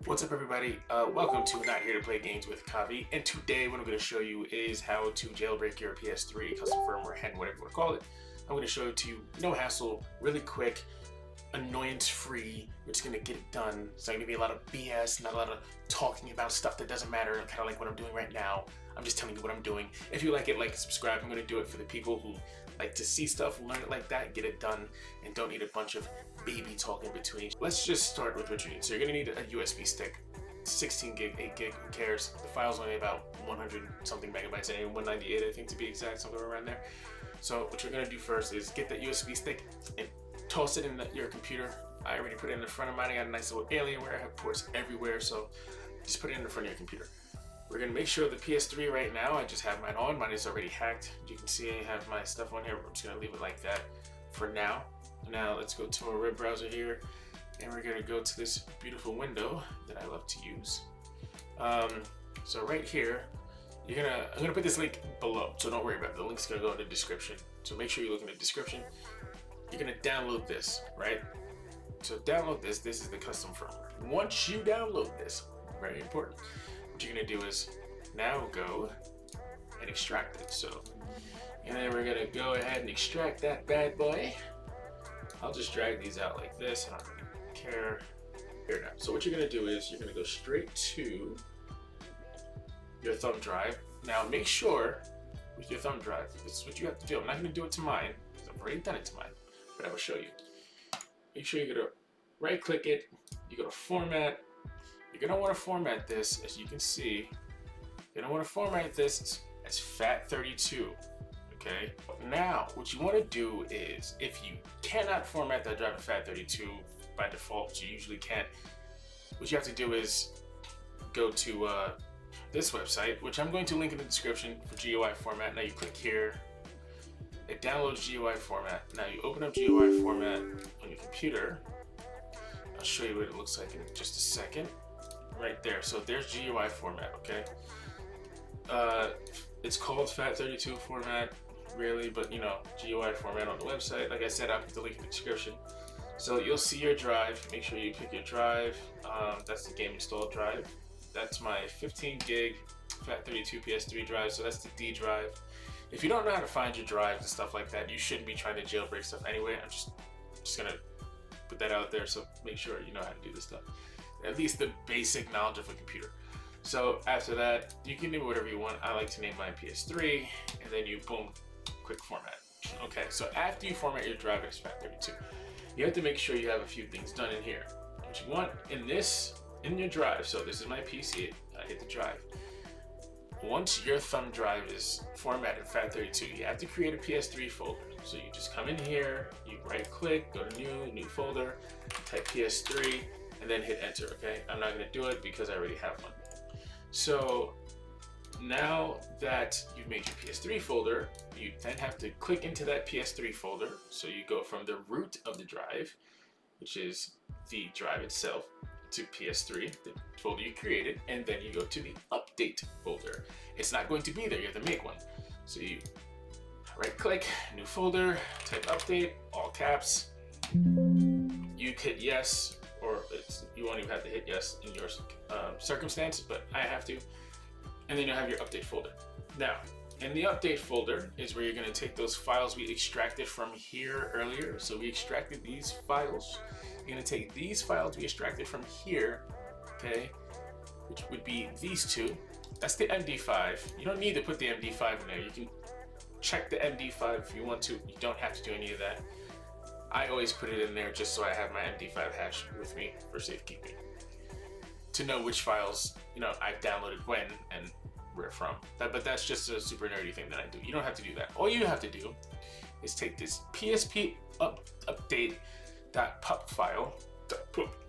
What's up, everybody? Welcome to Not Here to Play Games with Kavi, and today what I'm going to show you is how to jailbreak your PS3, custom firmware, and whatever you want to call it. I'm going to show it to you, no hassle, really quick, annoyance-free. We're just going to get it done. It's not going to be a lot of BS, not a lot of talking about stuff that doesn't matter, kind of like what I'm doing right now. I'm just telling you what I'm doing. If you like it, like and subscribe. I'm going to do it for the people who like to see stuff, learn it like that, get it done, and don't need a bunch of baby talk in between. Let's just start with what you need. So you're going to need a USB stick. 16 gig, 8 gig, who cares? The file's only about 100 something megabytes, and 198 I think to be exact, somewhere around there. So what you're going to do first is get that USB stick and toss it in your computer. I already put it in the front of mine. I got a nice little Alienware. I have ports everywhere, so just put it in the front of your computer. We're going to make sure the PS3 right now, I just have mine on. Mine is already hacked. You can see I have my stuff on here. I'm just going to leave it like that for now. Now let's go to our web browser here, and we're going to go to this beautiful window that I love to use. So right here, I'm gonna put this link below, so don't worry about it. The link's gonna go in the description. So make sure you look in the description. You're gonna download this, right? So download this. This is the custom firmware. Once you download this, very important, what you're gonna do is now go and extract it. So, and then we're gonna go ahead and extract that bad boy. I'll just drag these out like this. I don't really care. Here now. So what you're gonna do is you're gonna go straight to your thumb drive. Now make sure with your thumb drive, this is what you have to do. I'm not going to do it to mine because I've already done it to mine, but I will show you. Make sure you're going to right click it, you go to format. You're going to want to format this, as you can see. You're going to want to format this as FAT32. Okay. Now what you want to do is, if you cannot format that drive as FAT32 by default, which you usually can't, what you have to do is go to this website, which I'm going to link in the description, for GUI format. Now you click here, it downloads GUI format. Now you open up GUI format on your computer. I'll show you what it looks like in just a second. Right there, so there's GUI format, okay? It's called FAT32 format, really, but you know, GUI format on the website. Like I said, I'll put the link in the description. So you'll see your drive. Make sure you pick your drive. That's the game installed drive. That's my 15 gig FAT32 PS3 drive, so that's the D drive. If you don't know how to find your drives and stuff like that, you shouldn't be trying to jailbreak stuff anyway. I'm just gonna put that out there, so make sure you know how to do this stuff. At least the basic knowledge of a computer. So after that, you can do whatever you want. I like to name mine PS3, and then you boom, quick format. Okay, so after you format your drive as FAT32, you have to make sure you have a few things done in here. What you want in your drive, so this is my PC, I hit the drive. Once your thumb drive is formatted FAT32, you have to create a PS3 folder. So you just come in here, you right click, go to new folder, type PS3, and then hit enter, okay? I'm not gonna do it because I already have one. So now that you've made your PS3 folder, you then have to click into that PS3 folder. So you go from the root of the drive, which is the drive itself, to PS3, the folder you created, and then you go to the update folder. It's not going to be there, you have to make one. So you right click, new folder, type update, all caps. You hit yes, or you won't even have to hit yes in your circumstance, but I have to. And then you'll have your update folder. Now, in the update folder is where you're gonna take those files we extracted from here earlier. So we extracted these files. You're gonna take these files we extracted from here, okay, which would be these two. That's the MD5. You don't need to put the MD5 in there. You can check the MD5 if you want to. You don't have to do any of that. I always put it in there just so I have my MD5 hash with me for safekeeping, to know which files, you know, I've downloaded when and where from. But that's just a super nerdy thing that I do. You don't have to do that. All you have to do is take this PSP update.pup file.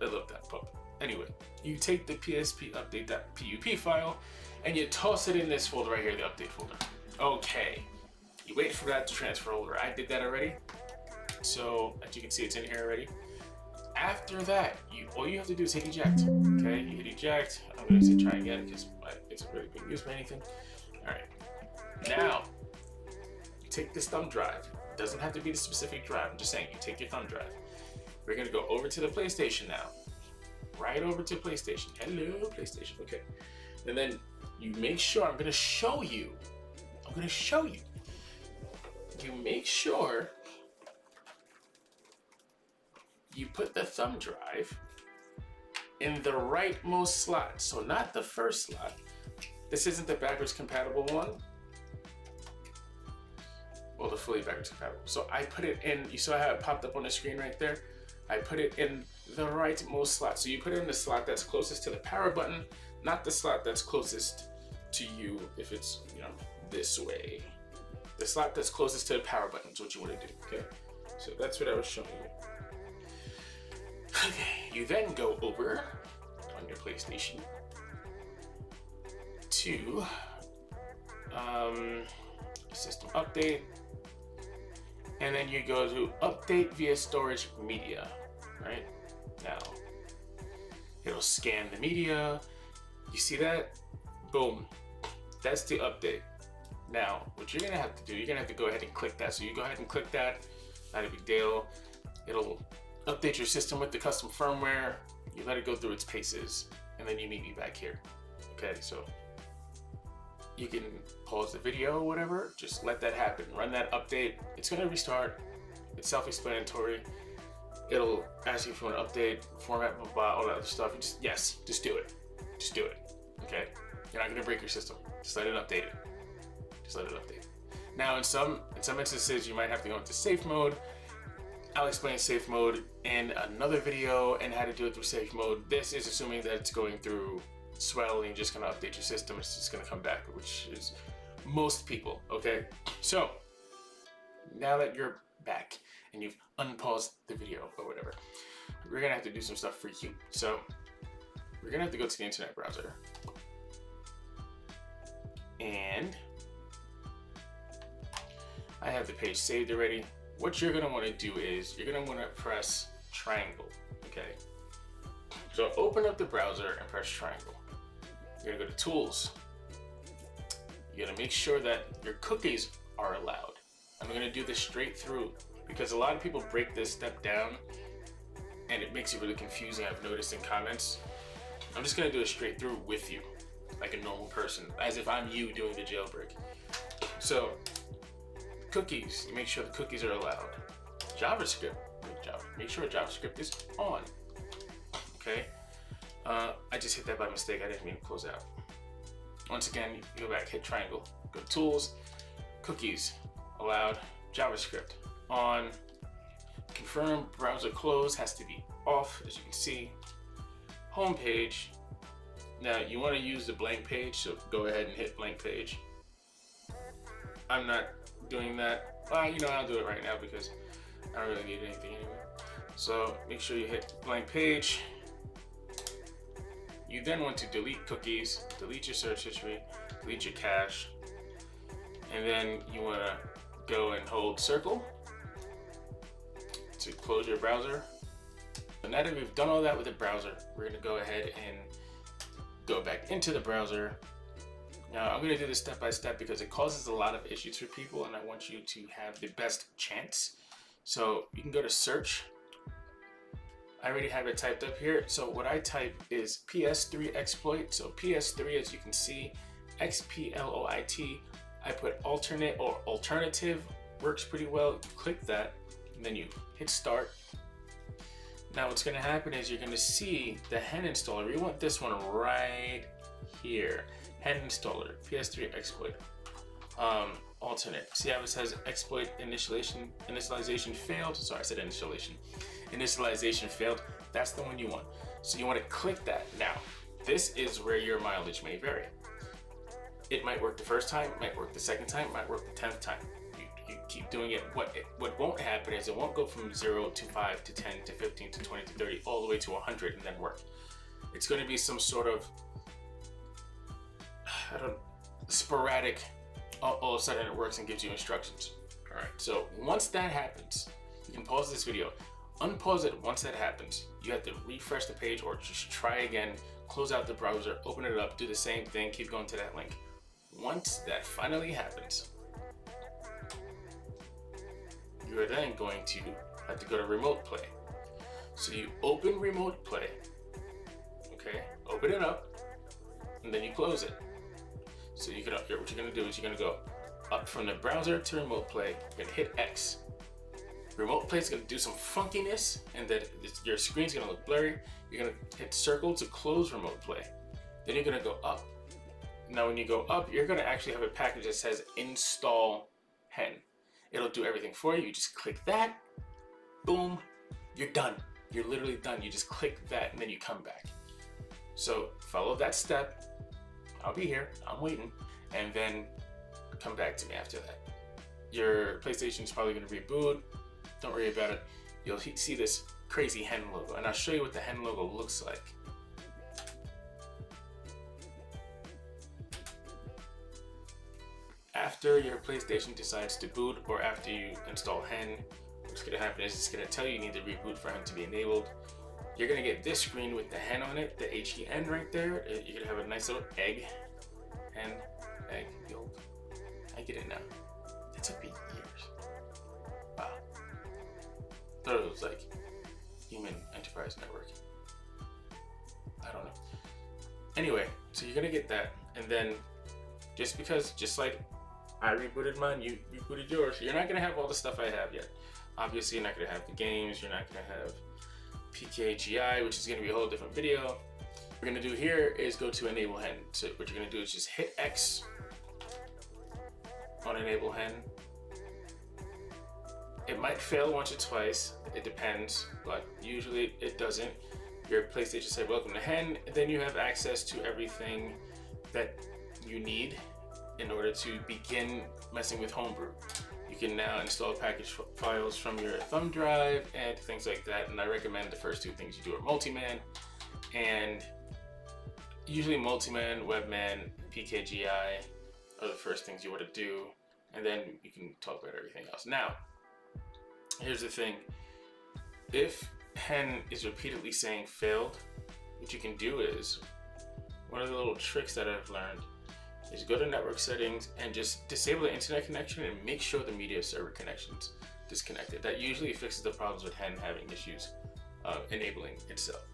I love that pup. Anyway, you take the PSP update.pup file and you toss it in this folder right here, the update folder. Okay, you wait for that to transfer over. I did that already. So as you can see, it's in here already. After that, all you have to do is hit eject. Okay, you hit eject. I'm gonna say try again because it's a really big use for anything. All right, now you take this thumb drive. It doesn't have to be the specific drive. I'm just saying, you take your thumb drive. We're gonna go over to the PlayStation now. right over to PlayStation. Hello, PlayStation. Okay. And then you make sure, I'm gonna show you. You make sure you put the thumb drive in the rightmost slot. So not the first slot. This isn't the backwards compatible one. Well, the fully backwards compatible. So I put it in, you saw how it popped up on the screen right there? I put it in the rightmost slot. So you put it in the slot that's closest to the power button, not the slot that's closest to you if it's, you know, this way. The slot that's closest to the power button is what you want to do, okay? So that's what I was showing you. Okay, you then go over on your PlayStation to system update, and then you go to update via storage media, right? Now, it'll scan the media. You see that? Boom. That's the update. Now, what you're gonna have to do, you're gonna have to go ahead and click that. So you go ahead and click that, not a big deal. It'll update your system with the custom firmware. You let it go through its paces, and then you meet me back here. Okay, so you can pause the video or whatever, just let that happen. Run that update. It's gonna restart. It's self-explanatory. It'll ask you if you want to update, format, blah, blah, all that other stuff. You just do it. Just do it, okay? You're not gonna break your system. Just let it update it. Just let it update. Now, in some instances, you might have to go into safe mode. I'll explain safe mode in another video and how to do it through safe mode. This is assuming that it's going through swell and you're just gonna update your system. It's just gonna come back, which is most people, okay? So, now that you're back and you've unpaused the video or whatever, we're gonna have to do some stuff for you. So, we're gonna have to go to the internet browser. And I have the page saved already. What you're gonna wanna do is, you're gonna wanna press triangle, okay? So open up the browser and press triangle. You're gonna go to tools. You're gonna make sure that your cookies are allowed. I'm gonna do this straight through because a lot of people break this step down and it makes it really confusing. I've noticed in comments. I'm just gonna do it straight through with you, like a normal person, as if I'm you doing the jailbreak. So, cookies, you make sure the cookies are allowed. JavaScript, make sure JavaScript is on. Okay, I just hit that by mistake. I didn't mean to close out. Once again, you go back, hit triangle, go to tools, cookies, allowed, JavaScript, on, confirm browser close has to be off, as you can see. Home page. Now you want to use the blank page, so go ahead and hit blank page. I'm not doing that. Well, you know, I'll do it right now because I don't really need anything anyway. So make sure you hit blank page. You then want to delete cookies, delete your search history, delete your cache, and then you want to go and hold circle to close your browser. So now that we've done all that with the browser, we're going to go ahead and go back into the browser. Now I'm going to do this step by step because it causes a lot of issues for people and I want you to have the best chance. So you can go to search. I already have it typed up here. So what I type is PS3 exploit. So PS3, as you can see, XPLOIT. I put alternate or alternative, works pretty well. You click that and then you hit start. Now what's going to happen is you're going to see the hen installer. We want this one right here. Hen installer, PS3 exploit. Alternate. See how it says exploit initialization failed? Sorry, I said installation. Initialization failed. That's the one you want. So you want to click that. Now, this is where your mileage may vary. It might work the first time, might work the second time, might work the 10th time. You keep doing it. What won't happen is it won't go from 0 to 5 to 10 to 15 to 20 to 30 all the way to 100 and then work. It's going to be some sort of sporadic, all of a sudden it works and gives you instructions. All right, so once that happens, you can pause this video, unpause it. Once that happens, you have to refresh the page or just try again, close out the browser, open it up, do the same thing, keep going to that link. Once that finally happens, you are then going to have to go to remote play. So you open remote play, open it up, and then you close it. So what you're gonna do is you're gonna go up from the browser to remote play. You're gonna hit X. Remote play is gonna do some funkiness, and then your screen's gonna look blurry. You're gonna hit circle to close remote play. Then you're gonna go up. Now when you go up, you're gonna actually have a package that says install hen. It'll do everything for you. You just click that, boom, you're done. You're literally done. You just click that and then you come back. So follow that step. I'll be here, I'm waiting, and then come back to me after that. Your PlayStation is probably gonna reboot. Don't worry about it. You'll see this crazy hen logo, and I'll show you what the hen logo looks like. After your PlayStation decides to boot, or after you install hen, what's gonna happen is it's gonna tell you need to reboot for hen to be enabled. You're gonna get this screen with the hen on it, the HEN right there. You're gonna have a nice little egg, hen, egg, yolk. I get it now. It took me years. Wow. Thought it was like Human Enterprise Network. I don't know. Anyway, so you're gonna get that, and then just like I rebooted mine, you rebooted yours, you're not gonna have all the stuff I have yet. Obviously, you're not gonna have the games, you're not gonna have PKGI, which is gonna be a whole different video. What we're gonna do here is go to enable hen. So what you're gonna do is just hit X on enable hen. It might fail once or twice, it depends, but usually it doesn't. Your PlayStation says welcome to hen, and then you have access to everything that you need in order to begin messing with Homebrew. You can now install package files from your thumb drive and things like that, and I recommend the first two things you do are Multiman, and usually Multiman, Webman, PKGI are the first things you want to do, and then you can talk about everything else. Now, here's the thing. If hen is repeatedly saying failed, what you can do is, one of the little tricks that I've learned is go to network settings and just disable the internet connection and make sure the media server connection's disconnected. That usually fixes the problems with hen having issues enabling itself.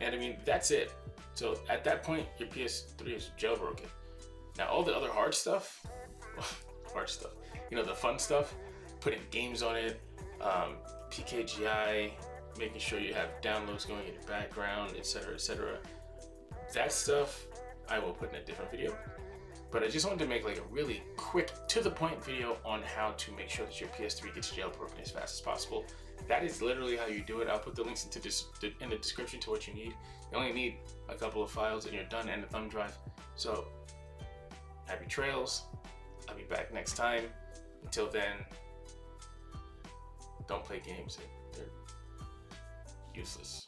And I mean, that's it. So at that point, your PS3 is jailbroken. Now all the other hard stuff, you know, the fun stuff, putting games on it, PKGI, making sure you have downloads going in the background, etc., etc. That stuff I will put in a different video. But I just wanted to make like a really quick, to the point video on how to make sure that your PS3 gets jailbroken as fast as possible. That is literally how you do it. I'll put the links in the description to what you need. You only need a couple of files and you're done, and a thumb drive. So happy trails. I'll be back next time. Until then, don't play games. They're useless.